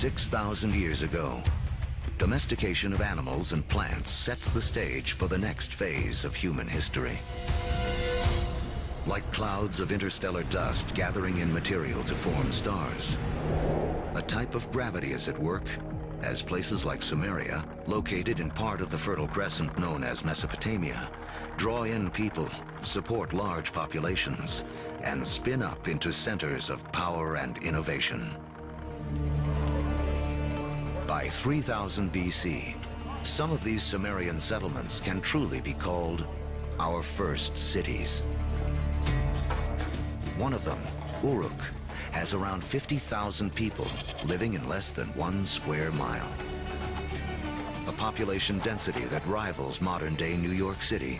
6,000 years ago, domestication of animals and plants sets the stage for the next phase of human history. Like clouds of interstellar dust gathering in material to form stars, a type of gravity is at work as places like Sumeria, located in part of the Fertile Crescent known as Mesopotamia, draw in people, support large populations, and spin up into centers of power and innovation. By 3000 BC, some of these Sumerian settlements can truly be called our first cities. One of them, Uruk, has around 50,000 people living in less than 1 square mile. A population density that rivals modern-day New York City.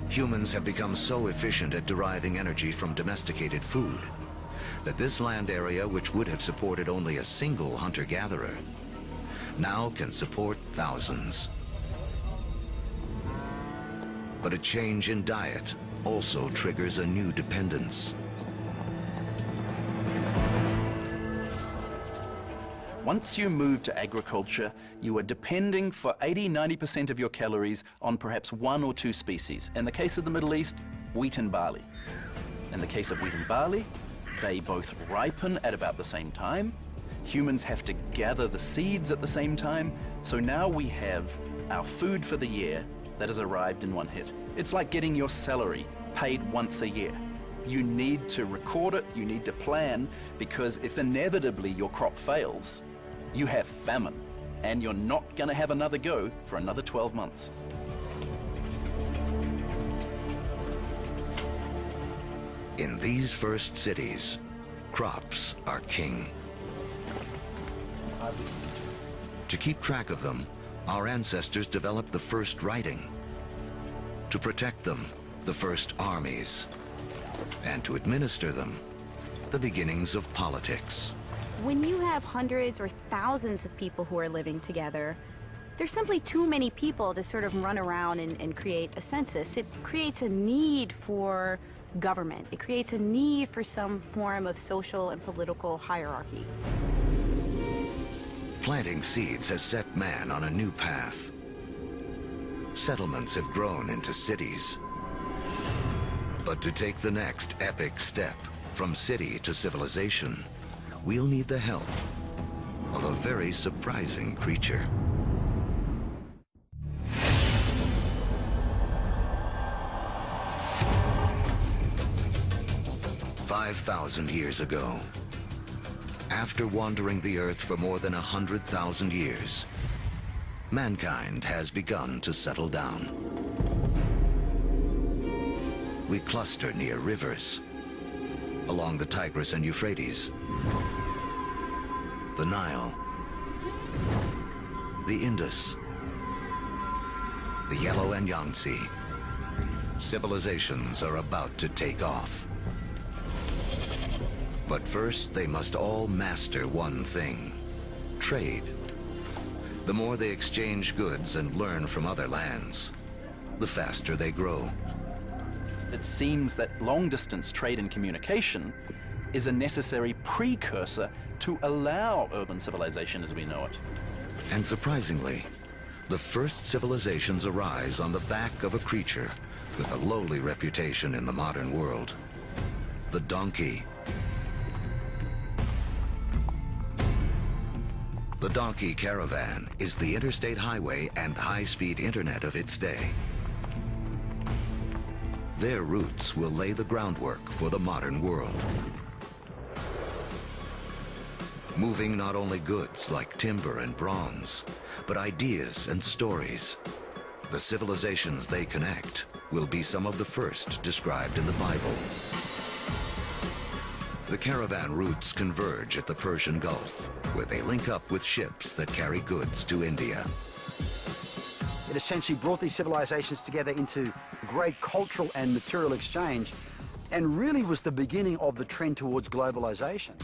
Humans have become so efficient at deriving energy from domesticated food that this land area, which would have supported only a single hunter-gatherer, now can support thousands. But a change in diet also triggers a new dependence. Once you move to agriculture, you are depending for 80–90% of your calories on perhaps 1 or 2 species. In the case of the Middle East, wheat and barley. In the case of wheat and barley, they both ripen at about the same time. Humans have to gather the seeds at the same time. So now we have our food for the year that has arrived in one hit. It's like getting your salary paid once a year. You need to record it, you need to plan, because if inevitably your crop fails, you have famine, and you're not going to have another go for another 12 months. In these first cities, crops are king. To keep track of them, our ancestors developed the first writing. To protect them, the first armies. And to administer them, the beginnings of politics. When you have hundreds or thousands of people who are living together, there's simply too many people to sort of run around and create a census. It creates a need for government. It creates a need for some form of social and political hierarchy. Planting seeds has set man on a new path. Settlements have grown into cities. But to take the next epic step from city to civilization, we'll need the help of a very surprising creature. "5,000 years ago, after wandering the Earth for more than 100,000 years, mankind has begun to settle down. We cluster near rivers, along the Tigris and Euphrates, the Nile, the Indus, the Yellow and Yangtze. Civilizations are about to take off. But first, they must all master one thing: trade. The more they exchange goods and learn from other lands, the faster they grow. It seems that long-distance trade and communication is a necessary precursor to allow urban civilization as we know it. And surprisingly, the first civilizations arise on the back of a creature with a lowly reputation in the modern world: the donkey. The donkey caravan is the interstate highway and high-speed internet of its day. Their routes will lay the groundwork for the modern world. Moving not only goods like timber and bronze, but ideas and stories. The civilizations they connect will be some of the first described in the Bible. The caravan routes converge at the Persian Gulf, where they link up with ships that carry goods to India. It essentially brought these civilizations together into great cultural and material exchange, and really was the beginning of the trend towards globalization.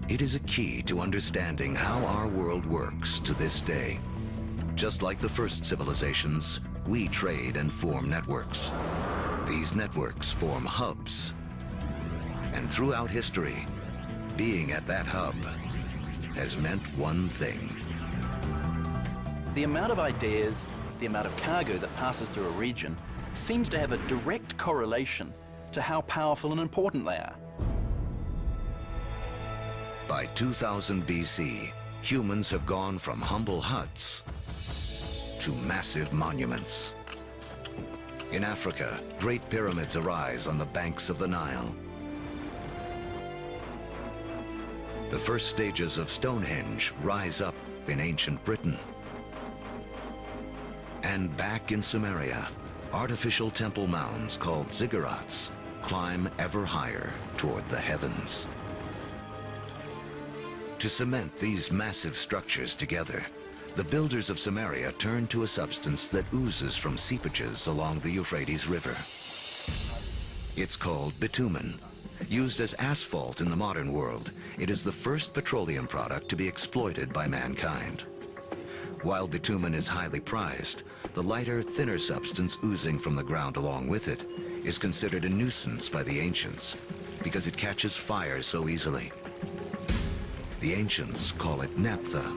It is a key to understanding how our world works to this day. Just like the first civilizations, we trade and form networks. These networks form hubs. And throughout history, being at that hub has meant one thing. The amount of ideas, the amount of cargo that passes through a region seems to have a direct correlation to how powerful and important they are. By 2000 BC, humans have gone from humble huts to massive monuments. In Africa, great pyramids arise on the banks of the Nile. The first stages of Stonehenge rise up in ancient Britain. And back in Samaria, artificial temple mounds called ziggurats climb ever higher toward the heavens. To cement these massive structures together, the builders of Samaria turned to a substance that oozes from seepages along the Euphrates River. It's called bitumen. Used as asphalt in the modern world, it is the first petroleum product to be exploited by mankind. While bitumen is highly prized, the lighter, thinner substance oozing from the ground along with it is considered a nuisance by the ancients because it catches fire so easily. The ancients call it naphtha.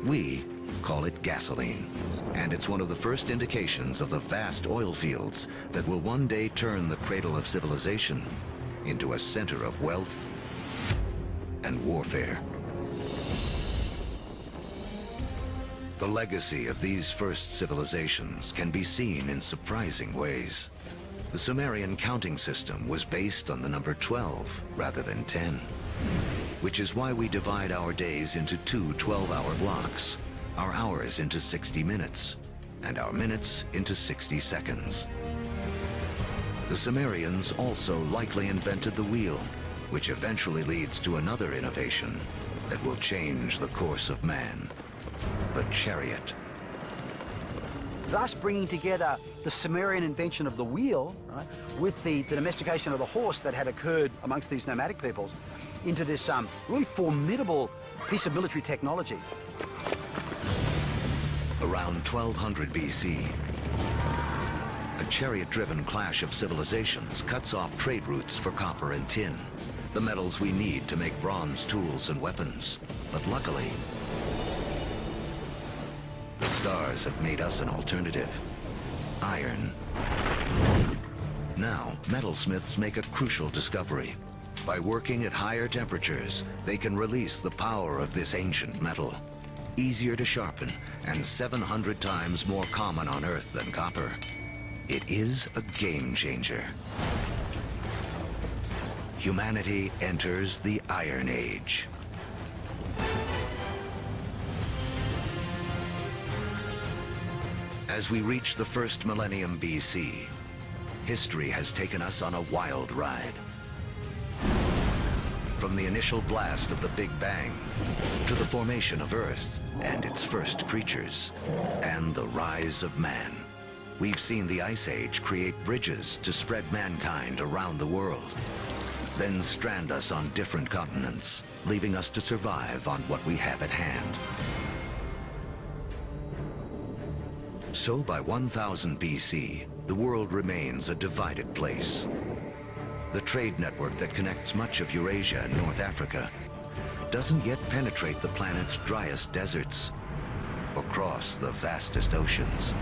We call it gasoline. And it's one of the first indications of the vast oil fields that will one day turn the cradle of civilization into a center of wealth and warfare. The legacy of these first civilizations can be seen in surprising ways. The Sumerian counting system was based on the number 12 rather than 10, which is why we divide our days into two 12-hour blocks, our hours into 60 minutes, and our minutes into 60 seconds. The Sumerians also likely invented the wheel, which eventually leads to another innovation that will change the course of man, the chariot. Thus bringing together the Sumerian invention of the wheel, right, with the domestication of the horse that had occurred amongst these nomadic peoples into this really formidable piece of military technology. Around 1200 BC, a chariot-driven clash of civilizations cuts off trade routes for copper and tin, the metals we need to make bronze tools and weapons. But luckily, the stars have made us an alternative: iron. Now, metalsmiths make a crucial discovery. By working at higher temperatures, they can release the power of this ancient metal. Easier to sharpen and 700 times more common on Earth than copper. It is a game changer. Humanity enters the Iron Age. As we reach the first millennium BC, history has taken us on a wild ride. From the initial blast of the Big Bang, to the formation of Earth and its first creatures, and the rise of man. We've seen the Ice Age create bridges to spread mankind around the world, then strand us on different continents, leaving us to survive on what we have at hand. So by 1000 BC, the world remains a divided place. The trade network that connects much of Eurasia and North Africa doesn't yet penetrate the planet's driest deserts or cross the vastest oceans.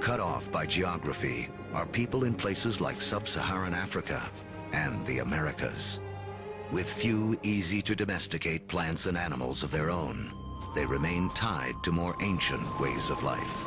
Cut off by geography are people in places like sub-Saharan Africa and the Americas. With few easy-to-domesticate plants and animals of their own, they remain tied to more ancient ways of life.